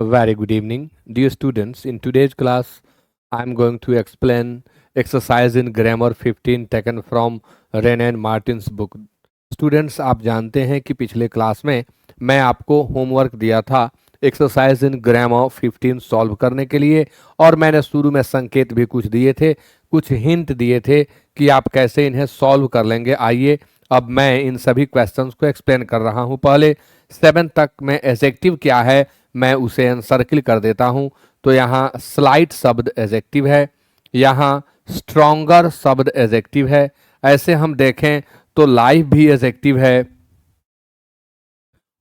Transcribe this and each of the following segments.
Very good evening, dear students. In today's class, I am going to explain exercise in grammar 15 taken from rain and Martins book. Students, आप जानते हैं कि पिछले class में मैं आपको होमवर्क दिया था एक्सरसाइज इन ग्रामर 15 सॉल्व करने के लिए, और मैंने शुरू में संकेत भी कुछ दिए थे, कुछ हिंट दिए थे कि आप कैसे इन्हें सॉल्व कर लेंगे। आइए अब मैं इन सभी क्वेश्चंस को एक्सप्लेन कर रहा हूं। पहले 7 तक में एडजेक्टिव क्या है मैं उसे अनसर्किल कर देता हूं। तो यहाँ स्लाइट शब्द एडजेक्टिव है, यहाँ स्ट्रॉन्गर शब्द एडजेक्टिव है। ऐसे हम देखें तो लाइफ भी एडजेक्टिव है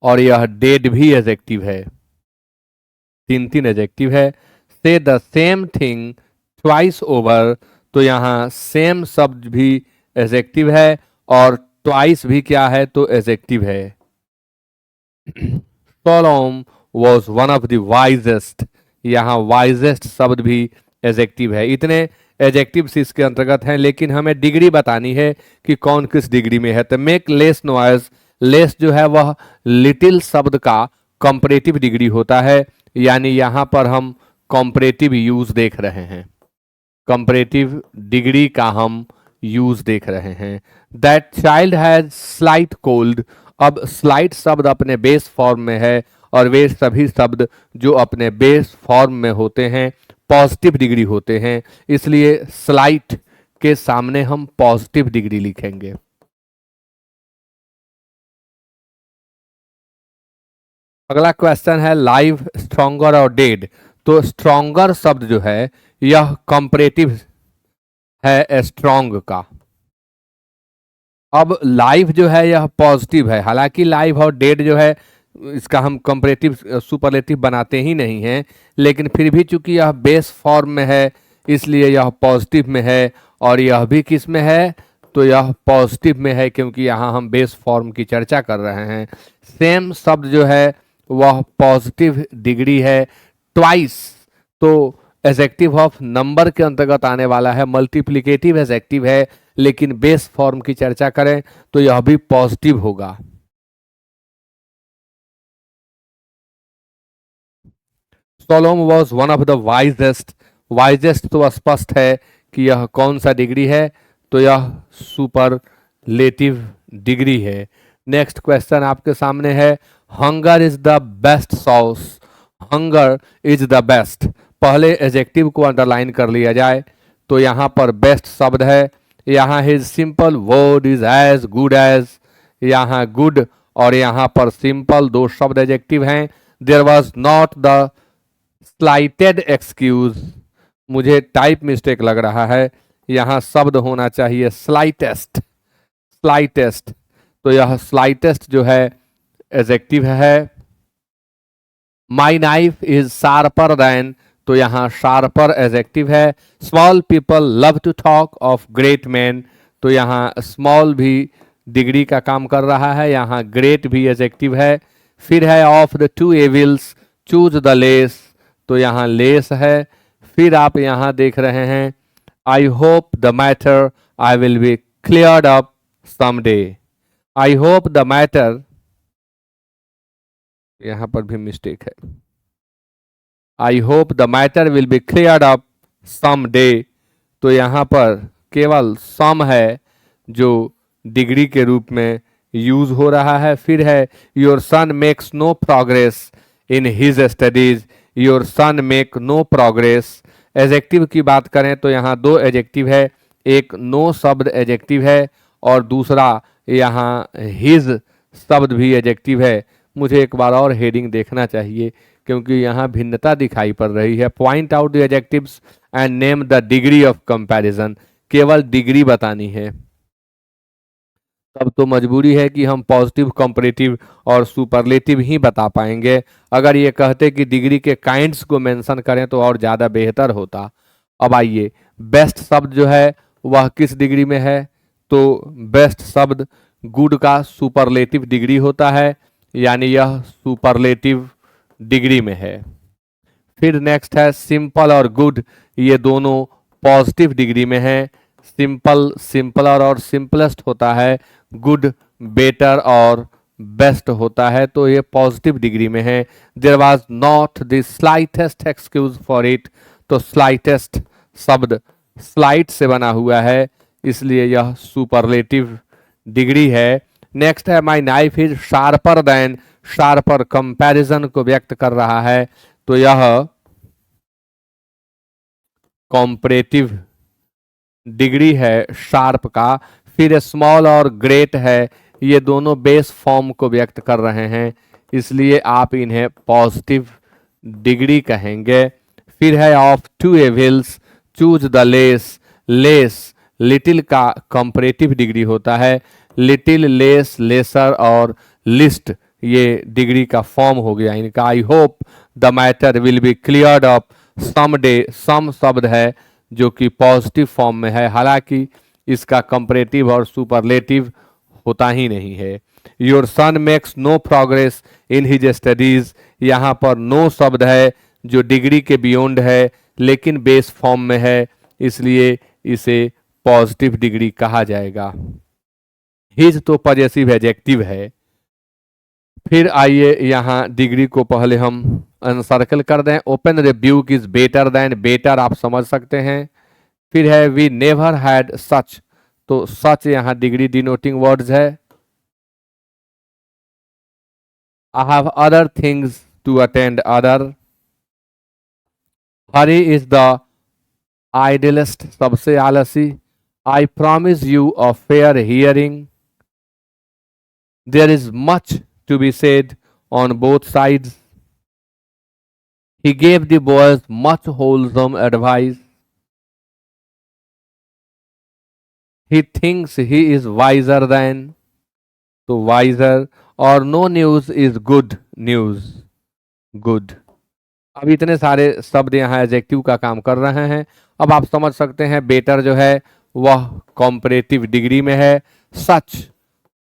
और यह डेड भी एडजेक्टिव है। तीन तीन एडजेक्टिव है। से the same thing twice over, तो यहाँ सेम शब्द भी एडजेक्टिव है और ट्वाइस भी क्या है तो एडजेक्टिव है। Solomon was one of the wisest, यहाँ वाइजेस्ट शब्द भी एडजेक्टिव है। इतने एडजेक्टिव्स इसके अंतर्गत हैं, लेकिन हमें डिग्री बतानी है कि कौन किस डिग्री में है। तो मेक लेस नॉइज, लेस जो है वह लिटिल शब्द का कंपैरेटिव डिग्री होता है, यानी यहाँ पर हम कंपैरेटिव यूज देख रहे हैं, कंपैरेटिव डिग्री का हम यूज देख रहे हैं। That child has slight cold, अब स्लाइट शब्द अपने बेस फॉर्म में है और वे सभी शब्द जो अपने बेस फॉर्म में होते हैं पॉजिटिव डिग्री होते हैं, इसलिए स्लाइट के सामने हम पॉजिटिव डिग्री लिखेंगे। अगला क्वेश्चन है लाइव, स्ट्रॉन्गर और डेड। तो स्ट्रॉन्गर शब्द जो है यह कंपैरेटिव है स्ट्रॉन्ग का। अब लाइव जो है यह पॉजिटिव है, हालांकि लाइव और डेड जो है इसका हम कंपैरेटिव सुपरलेटिव बनाते ही नहीं हैं, लेकिन फिर भी चूंकि यह बेस फॉर्म में है इसलिए यह पॉजिटिव में है, और यह भी किस में है तो यह पॉजिटिव में है, क्योंकि यहाँ हम बेस फॉर्म की चर्चा कर रहे हैं। सेम शब्द जो है वह पॉजिटिव डिग्री है। ट्वाइस तो एडजेक्टिव ऑफ नंबर के अंतर्गत आने वाला है, मल्टीप्लिकेटिव एडजेक्टिव है, लेकिन बेस फॉर्म की चर्चा करें तो यह भी पॉजिटिव होगा। Solomon was one of the wisest, wisest तो स्पष्ट है कि यह कौन सा डिग्री है, तो यह सुपरलेटिव डिग्री है। नेक्स्ट क्वेश्चन आपके सामने है, hunger is the best sauce, hunger is the best. पहले एडजेक्टिव को अंडरलाइन कर लिया जाए तो यहाँ पर बेस्ट शब्द है, यहाँ his simple word is as good as, यहाँ गुड और यहाँ पर सिंपल दो शब्द एडजेक्टिव हैं। There was not the slighted excuse, मुझे टाइप मिस्टेक लग रहा है, यहाँ शब्द होना चाहिए स्लाइटेस्ट, स्लाइटेस्ट, तो यह स्लाइटेस्ट जो है एडजेक्टिव है। My knife is sharper than, तो यहाँ शार्पर एडजेक्टिव है। Small people love to talk of great man, तो यहाँ स्मॉल भी डिग्री का काम कर रहा है, यहाँ ग्रेट भी एडजेक्टिव है। फिर है of the to evils choose the less, तो यहाँ लेस है। फिर आप यहाँ देख रहे हैं I hope the matter I will be cleared up someday, I hope the matter, यहाँ पर भी मिस्टेक है, I hope the matter will be cleared up some day, तो यहाँ पर केवल सम है जो डिग्री के रूप में यूज हो रहा है। फिर है your son makes no progress in his studies, your son make no progress. Adjective की बात करें तो यहाँ दो एडजेक्टिव है, एक नो शब्द एडजेक्टिव है और दूसरा यहाँ हिज शब्द भी एडजेक्टिव है। मुझे एक बार और हेडिंग देखना चाहिए क्योंकि यहाँ भिन्नता दिखाई पड़ रही है। Point out the adjectives and name the degree of comparison, केवल डिग्री बतानी है। तब तो मजबूरी है कि हम पॉजिटिव, कंपैरेटिव और सुपरलेटिव ही बता पाएंगे। अगर ये कहते कि डिग्री के काइंड्स को मेंशन करें तो और ज़्यादा बेहतर होता। अब आइए, बेस्ट शब्द जो है वह किस डिग्री में है, तो बेस्ट शब्द गुड का सुपरलेटिव डिग्री होता है, यानी यह सुपरलेटिव डिग्री में है। फिर नेक्स्ट है सिंपल और गुड, ये दोनों पॉजिटिव डिग्री में है। सिंपल सिंपलर और सिंपलेस्ट होता है, गुड बेटर और बेस्ट होता है, तो ये पॉजिटिव डिग्री में है। There was not the slightest excuse for it, तो स्लाइटेस्ट शब्द स्लाइट से बना हुआ है, इसलिए यह सुपरलेटिव डिग्री है। नेक्स्ट है my knife is sharper than, sharper comparison को व्यक्त कर रहा है, तो यह कॉम्परेटिव डिग्री है शार्प का। फिर स्मॉल और ग्रेट है, ये दोनों बेस फॉर्म को व्यक्त कर रहे हैं, इसलिए आप इन्हें पॉजिटिव डिग्री कहेंगे। फिर है of two evils choose the less, less little का कंपरेटिव डिग्री होता है, लिटिल, लेस, लेसर और लिस्ट ये डिग्री का फॉर्म हो गया इनका। I hope the matter will be cleared up some day, some शब्द है जो कि पॉजिटिव फॉर्म में है, हालांकि इसका कंपरेटिव और सुपरलेटिव होता ही नहीं है। Your son makes no progress in his studies, यहाँ पर नो शब्द है जो डिग्री के बियॉन्ड है लेकिन बेस फॉर्म में है, इसलिए इसे पॉजिटिव डिग्री कहा जाएगा। हिज तो पॉजेसिव एडजेक्टिव है। फिर आइए यहाँ डिग्री को पहले हम अनसर्कल कर दें। Open rebuke is better than, better आप समझ सकते हैं। फिर है वी नेवर हैड सच, तो सच यहाँ डिग्री डिनोटिंग वर्ड्स है। I have other things to attend other. Hari is the idlest, सबसे आलसी। I promise you a fair hearing. There is much to be said on both sides. He gave the boys much wholesome advice. He thinks he is wiser than, तो wiser, और no news is good news, good। अब इतने सारे शब्द यहाँ adjective का काम कर रहे हैं। अब आप समझ सकते हैं बेटर जो है वह कॉम्परेटिव डिग्री में है, सच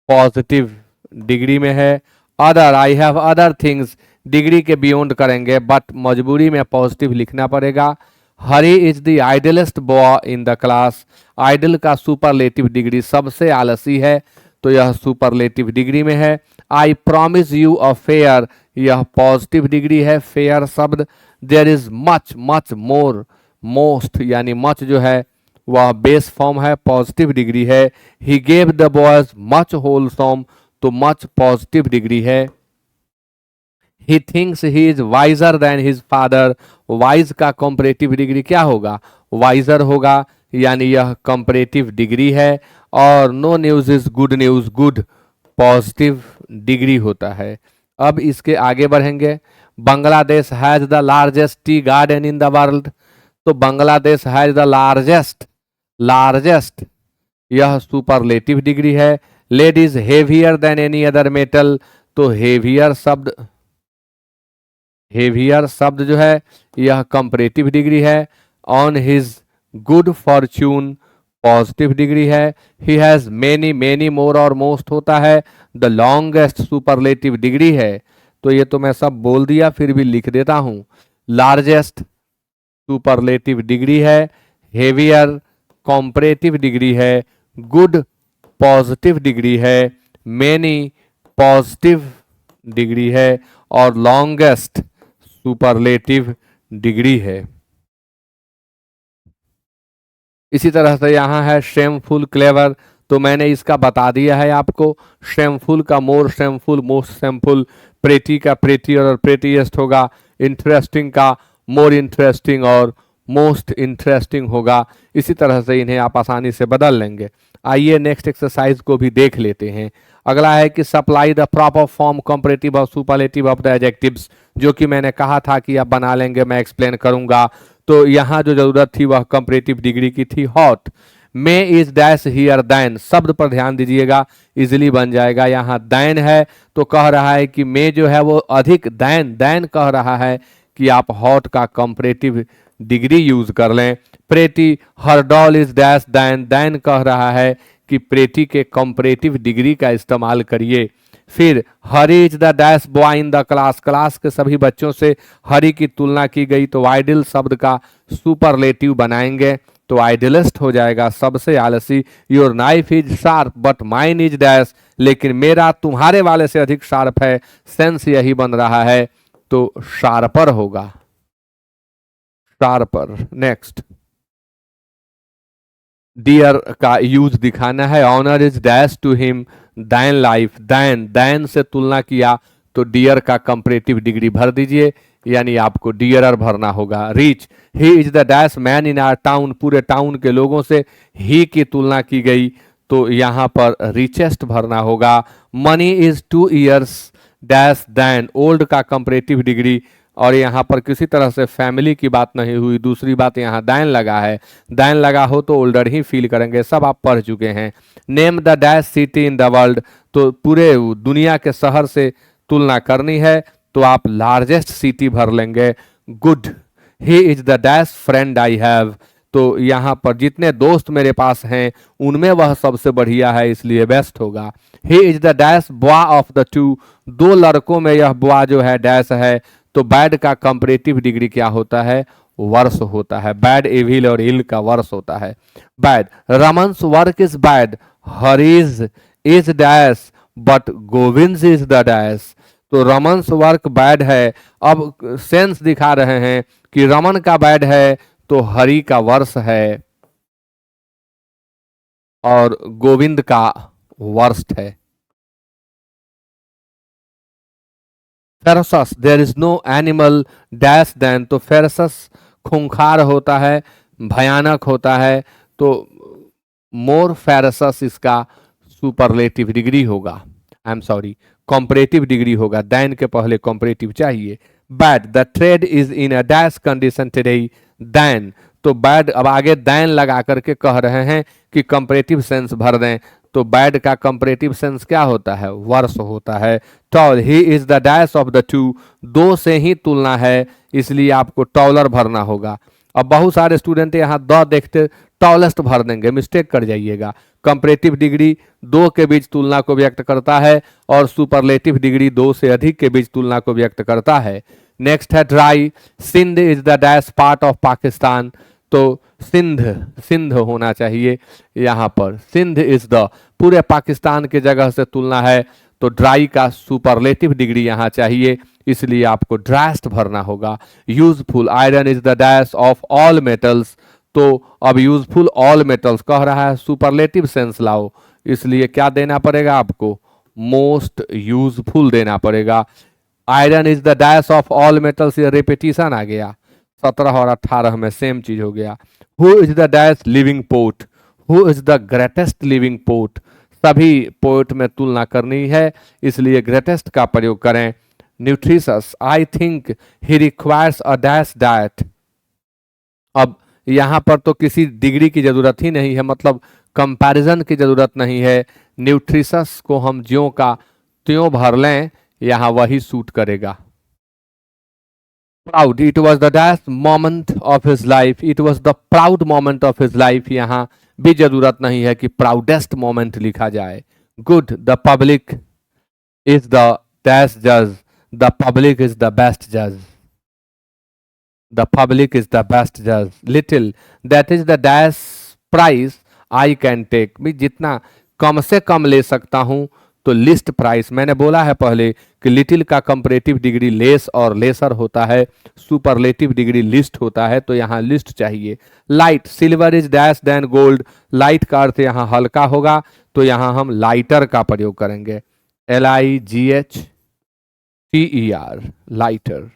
पॉजिटिव डिग्री में है, other I have other things degree के बियॉन्ड करेंगे बट मजबूरी में पॉजिटिव लिखना पड़ेगा। Hari is the idlest boy in the class, idle का सुपरलेटिव डिग्री सबसे आलसी है, तो यह सुपरलेटिव डिग्री में है। I promise you a fair, यह पॉजिटिव डिग्री है फेयर शब्द। There is much, much more, most यानी मच जो है वह बेस फॉर्म है, पॉजिटिव डिग्री है। He gave the boys much wholesome, तो मच पॉजिटिव डिग्री है। He thinks he is visor then his father, wise का कंपरेटिव डिग्री क्या होगा, वाइजर होगा, यानी यह कंपरेटिव डिग्री है। और no news is good news, good positive degree होता है। अब इसके आगे बढ़ेंगे। Bangladesh has the largest tea garden in the world, तो Bangladesh has the largest, largest यह सुपरलेटिव डिग्री है। Lead is heavier than any other metal, तो हेवियर शब्द, हेवियर शब्द जो है यह कंपरेटिव डिग्री है। On his good fortune positive degree है। He has many, many more और मोस्ट होता है द लॉन्गेस्ट सुपरलेटिव डिग्री है। तो ये तो मैं सब बोल दिया, फिर भी लिख देता हूं। लार्जेस्ट सुपरलेटिव डिग्री है, हेवियर कंपरेटिव डिग्री है, गुड पॉजिटिव डिग्री है, मेनी पॉजिटिव डिग्री है और लॉन्गेस्ट सुपरलेटिव डिग्री है। इसी तरह से यहाँ है शेमफुल, क्लेवर, तो मैंने इसका बता दिया है आपको। शेमफुल का मोर शेमफुल, मोस्ट शेमफुल, प्रेटी का प्रेटी और प्रेटीएस्ट होगा, इंटरेस्टिंग का मोर इंटरेस्टिंग और मोस्ट इंटरेस्टिंग होगा। इसी तरह से इन्हें आप आसानी से बदल लेंगे। आइए नेक्स्ट एक्सरसाइज को भी देख लेते हैं। अगला है कि supply the proper form comparative और सुपरलेटिव ऑफ द एडजेक्टिव्स, जो कि मैंने कहा था कि आप बना लेंगे, मैं एक्सप्लेन करूंगा। तो यहाँ जो जरूरत थी वह कंपरेटिव डिग्री की थी। Hot, May is dash here than, शब्द पर ध्यान दीजिएगा, इजिली बन जाएगा। यहाँ दैन है तो कह रहा है कि मे जो है वो अधिक, दैन, दैन कह रहा है कि आप हॉट का कंपरेटिव डिग्री यूज कर लें। Pretty, her doll is dash than, than कह रहा है कि प्रेटी के कंपरेटिव डिग्री का इस्तेमाल करिए। फिर Hari is the dash boy in the class, class के सभी बच्चों से हरी की तुलना की गई, तो आइडल शब्द का सुपरलेटिव बनाएंगे तो आइडलिस्ट हो जाएगा, सबसे आलसी। Your knife is sharp but mine is dash, लेकिन मेरा तुम्हारे वाले से अधिक शार्प है, सेंस यही बन रहा है, तो शार्पर होगा, शार्पर। नेक्स्ट, डियर का यूज दिखाना है। Honour is dash to him than life, than than से तुलना किया तो डियर का कंपैरेटिव डिग्री भर दीजिए, यानी आपको डियरर भरना होगा। Rich, he is the dash man in our town, पूरे टाउन के लोगों से ही की तुलना की गई तो यहां पर रिचेस्ट भरना होगा। Money is 2 years dash than, old का कंपैरेटिव डिग्री, और यहाँ पर किसी तरह से फैमिली की बात नहीं हुई। दूसरी बात, यहाँ दैन लगा है, दैन लगा हो तो ओल्डर ही फील करेंगे, सब आप पढ़ चुके हैं। Name the dash city in the world, तो पूरे दुनिया के शहर से तुलना करनी है तो आप लार्जेस्ट सिटी भर लेंगे। Good, he is the dash friend I have, तो यहाँ पर जितने दोस्त मेरे पास हैं उनमें वह सबसे बढ़िया है, इसलिए बेस्ट होगा। ही is the dash boy of the two, दो लड़कों में यह बॉय जो है डैश है, तो बैड का कंपैरेटिव डिग्री क्या होता है, वर्स होता है। बैड, एविल और इल का वर्स होता है। Bad, Raman's work is bad, Hari's is dash but Govind is the dash, तो रमन्स वर्क बैड है। अब सेंस दिखा रहे हैं कि रमन का बैड है तो हरि का वर्स है और गोविंद का वर्स्ट है। Ferocious, there is no animal dash than, तो फेरसस खूंखार होता है, भयानक होता है, तो मोर फेरसस इसका सुपरलेटिव डिग्री होगा, I am sorry comparative degree होगा, दैन के पहले कॉम्परेटिव चाहिए। Bad, the trade is in a dash condition today than, तो बैड, अब आगे दैन लगा करके कह रहे हैं कि कंपरेटिव सेंस भर दें, तो बैड का कंपरेटिव सेंस क्या होता है, वर्स होता है। Tall, he is the dash of the two, दो से ही तुलना है इसलिए आपको टॉलर भरना होगा। अब बहुत सारे स्टूडेंट यहाँ द देखते टॉलेस्ट भर देंगे, मिस्टेक कर जाइएगा। कंपैरेटिव डिग्री दो के बीच तुलना को व्यक्त करता है और सुपरलेटिव डिग्री दो से अधिक के बीच तुलना को व्यक्त करता है। नेक्स्ट है dry, Sindh is the dash part of Pakistan, तो सिंध, सिंध होना चाहिए यहाँ पर, सिंध इज द, पूरे पाकिस्तान के जगह से तुलना है तो ड्राई का सुपरलेटिव डिग्री यहाँ चाहिए, इसलिए आपको ड्रास्ट भरना होगा। Useful, iron is the dash of all metals, तो अब यूजफुल ऑल मेटल्स कह रहा है, सुपरलेटिव सेंस लाओ, इसलिए क्या देना पड़ेगा आपको, मोस्ट यूजफुल देना पड़ेगा। Iron is the dash of all metals, ये रिपीटिशन आ गया, 17 और 18 में सेम चीज हो गया। Who is the dash living poet, who is the greatest living poet, सभी पोएट में तुलना करनी है इसलिए ग्रेटेस्ट का प्रयोग करें। Nutritious, I think he requires a dash diet, अब यहाँ पर तो किसी डिग्री की जरूरत ही नहीं है, मतलब कंपैरिजन की जरूरत नहीं है, न्यूट्रिशस को हम ज्यों का त्यों भर लें, यहाँ वही सूट करेगा। Proud, it was the dash moment of his life, it was the proud moment of his life, यहाँ भी जरूरत नहीं है कि प्राउडेस्ट मोमेंट लिखा जाए। Good, the public is the dash जज, the public is the best जज, the public is the best जज। Little, that is the dash price I can take, मैं जितना कम से कम ले सकता हूं तो लिस्ट प्राइस, मैंने बोला है पहले कि लिटिल का कंपैरेटिव डिग्री लेस और लेसर होता है, सुपरलेटिव डिग्री लिस्ट होता है, तो यहाँ लिस्ट चाहिए। Light, silver is dash then gold, light का अर्थ यहाँ हल्का होगा तो यहाँ हम लाइटर का प्रयोग करेंगे, LIGHTER, लाइटर।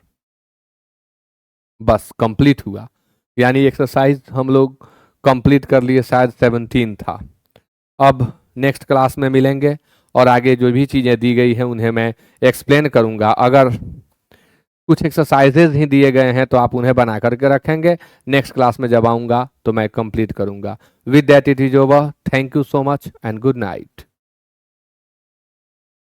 बस कंप्लीट हुआ, यानी एक्सरसाइज हम लोग कंप्लीट कर लिए, शायद 17 था। अब नेक्स्ट क्लास में मिलेंगे और आगे जो भी चीज़ें दी गई हैं उन्हें मैं एक्सप्लेन करूंगा। अगर कुछ एक्सरसाइजेज ही दिए गए हैं तो आप उन्हें बना करके रखेंगे, नेक्स्ट क्लास में जब आऊँगा तो मैं कंप्लीट करूंगा। With that it is over, thank you so much and good night.